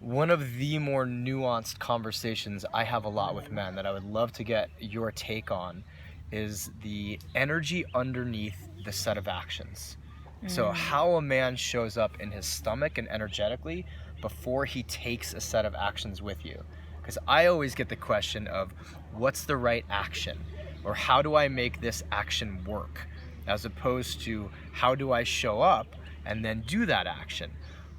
One of the more nuanced conversations I have a lot with men that I would love to get your take on is the energy underneath the set of actions. So how a man shows up in his stomach and energetically before he takes a set of actions with you. Because I always get the question of what's the right action, or how do I make this action work, as opposed to how do I show up and then do that action.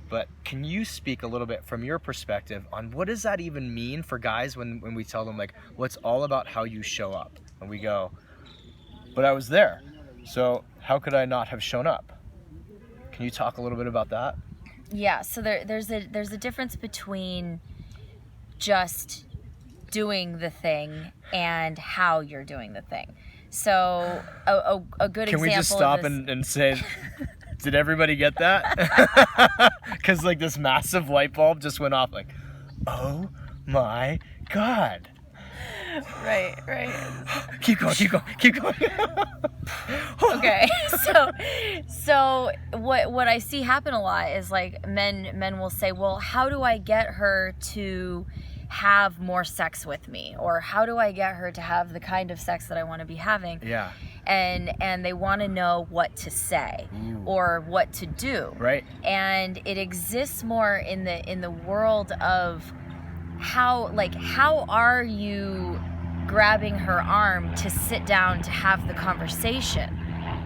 But can you speak a little bit from your perspective on what does that even mean for guys when we tell them, like, well, it's all about how you show up? And we go, but I was there, so how could I not have shown up? Can you talk a little bit about that? Yeah, so there's a difference between just doing the thing and how you're doing the thing. So a good example. Can we just stop and say, did everybody get that? Because like this massive light bulb just went off, like, oh my God. Right. Keep going. Okay, so what I see happen a lot is like men will say, well, how do I get her to have more sex with me, or how do I get her to have the kind of sex that I want to be having? Yeah. And they want to know what to say or what to do. Right. And it exists more in the world of how are you grabbing her arm to sit down to have the conversation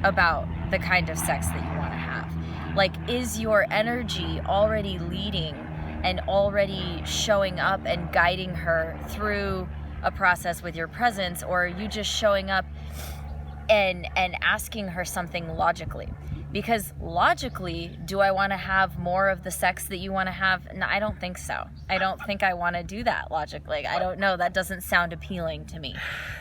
about the kind of sex that you want to have? Like, is your energy already leading and already showing up and guiding her through a process with your presence, or are you just showing up and asking her something logically? Because logically, do I want to have more of the sex that you want to have? No, I don't think so. I don't think I want to do that logically. I don't know. That doesn't sound appealing to me.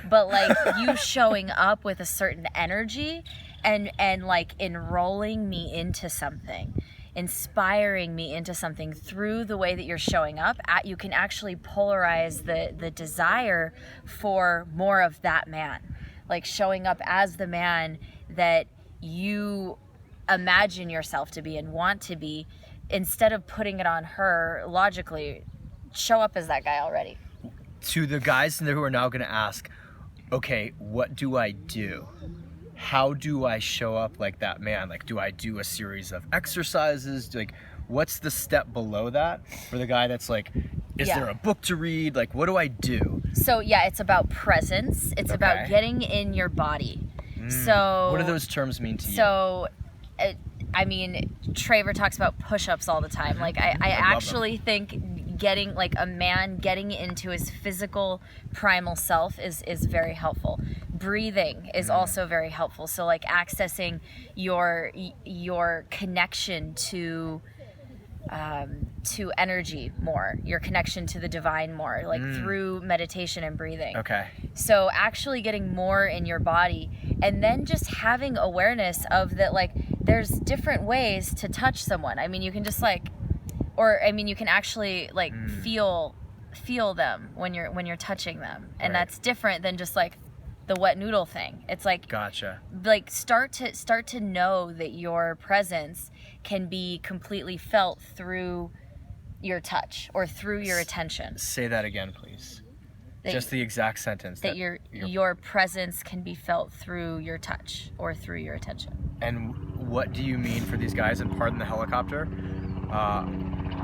But like you showing up with a certain energy and like enrolling me into something, inspiring me into something through the way that you're showing up, you can actually polarize the desire for more of that man. Like showing up as the man that you imagine yourself to be and want to be, instead of putting it on her logically, show up as that guy already. To the guys who are now going to ask, okay, what do I do? How do I show up like that man? Like, do I do a series of exercises? Like, what's the step below that for the guy that's like, is there a book to read? Like, what do I do? So yeah, it's about presence. It's about getting in your body. So what do those terms mean to you? So I mean, Traver talks about push-ups all the time. Like I actually think getting, like, a man getting into his physical primal self is very helpful. Breathing is also very helpful. So like accessing your connection to energy more, your connection to the divine more, like through meditation and breathing. Okay. So actually getting more in your body, and then just having awareness of that, like, there's different ways to touch someone. I mean, you can just like, or I mean, you can actually like feel them when you're touching them, and that's different than just like the wet noodle thing. It's like, gotcha. Like start to know that your presence can be completely felt through your touch or through your attention. Say that again, please. Just the exact sentence. That your presence can be felt through your touch or through your attention. And what do you mean for these guys, and pardon the helicopter,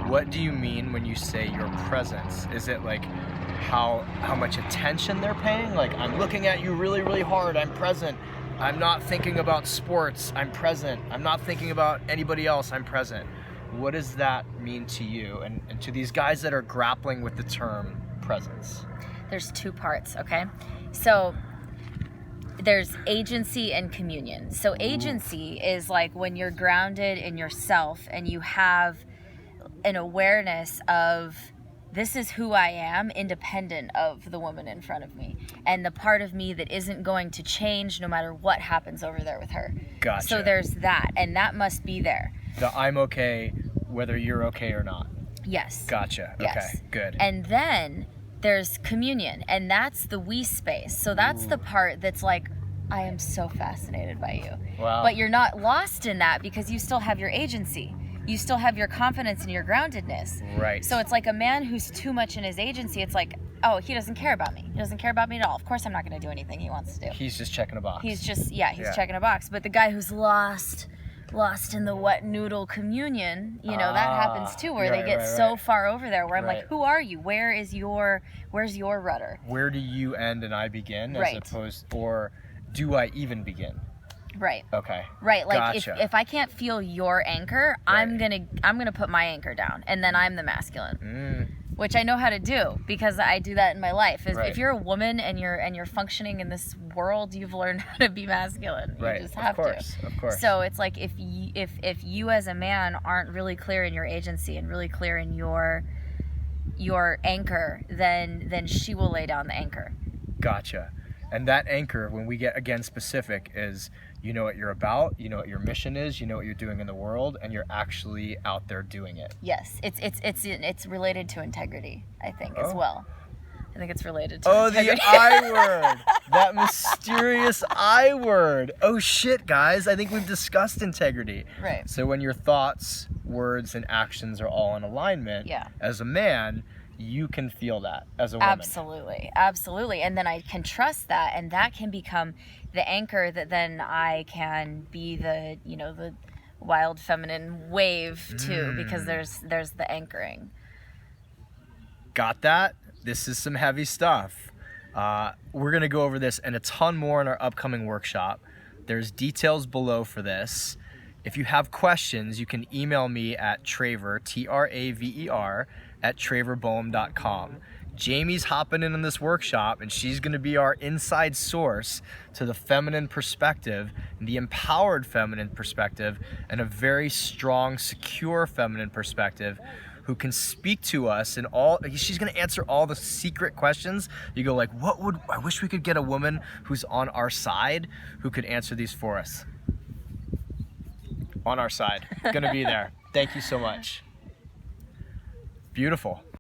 what do you mean when you say your presence? Is it like how much attention they're paying? Like, I'm looking at you really, really hard, I'm present. I'm not thinking about sports, I'm present. I'm not thinking about anybody else, I'm present. What does that mean to you and to these guys that are grappling with the term presence? There's two parts, okay? So there's agency and communion. So agency is like when you're grounded in yourself and you have an awareness of, this is who I am, independent of the woman in front of me, and the part of me that isn't going to change no matter what happens over there with her. Gotcha. So there's that, and that must be there. The I'm okay whether you're okay or not. Yes. Gotcha. Yes. Okay, good. And then there's communion, and that's the we space. So that's the part that's like, I am so fascinated by you. Wow. But you're not lost in that because you still have your agency. you still have your confidence and your groundedness. Right. So it's like a man who's too much in his agency. It's like, oh, he doesn't care about me. He doesn't care about me at all. Of course I'm not going to do anything he wants to do. He's just checking a box. He's just, he's checking a box. But the guy who's lost in the wet noodle communion, you know, that happens too, where they get so far over there, where I'm like, who are you? Where's your rudder? Where do you end and I begin, Right. as opposed, or do I even begin? Right. Okay. Right. Like Gotcha. if I can't feel your anchor, Right. I'm gonna put my anchor down, and then I'm the masculine. Which I know how to do because I do that in my life. If you're a woman and you're functioning in this world, you've learned how to be masculine. You just have to. Of course. So it's like if you as a man aren't really clear in your agency and really clear in your anchor, then she will lay down the anchor. Gotcha. And that anchor, when we get again specific, is you know what you're about, you know what your mission is, you know what you're doing in the world, and you're actually out there doing it. Yes, it's related to integrity, I think, as well. I think it's related to integrity. The I word. That mysterious I word. Oh shit, guys, I think we've discussed integrity. Right. So when your thoughts, words, and actions are all in alignment, as a man, you can feel that as a woman. Absolutely. And then I can trust that, and that can become the anchor that then I can be the wild feminine wave too, because there's the anchoring. Got that? This is some heavy stuff. We're going to go over this and a ton more in our upcoming workshop. There's details below for this. If you have questions, you can email me at Traver, Traver, at traverboehm.com. Jamie's hopping in on this workshop, and she's going to be our inside source to the feminine perspective, the empowered feminine perspective, and a very strong, secure feminine perspective who can speak to us and she's going to answer all the secret questions. You go like, I wish we could get a woman who's on our side who could answer these for us. On our side. Gonna be there. Thank you so much. Beautiful.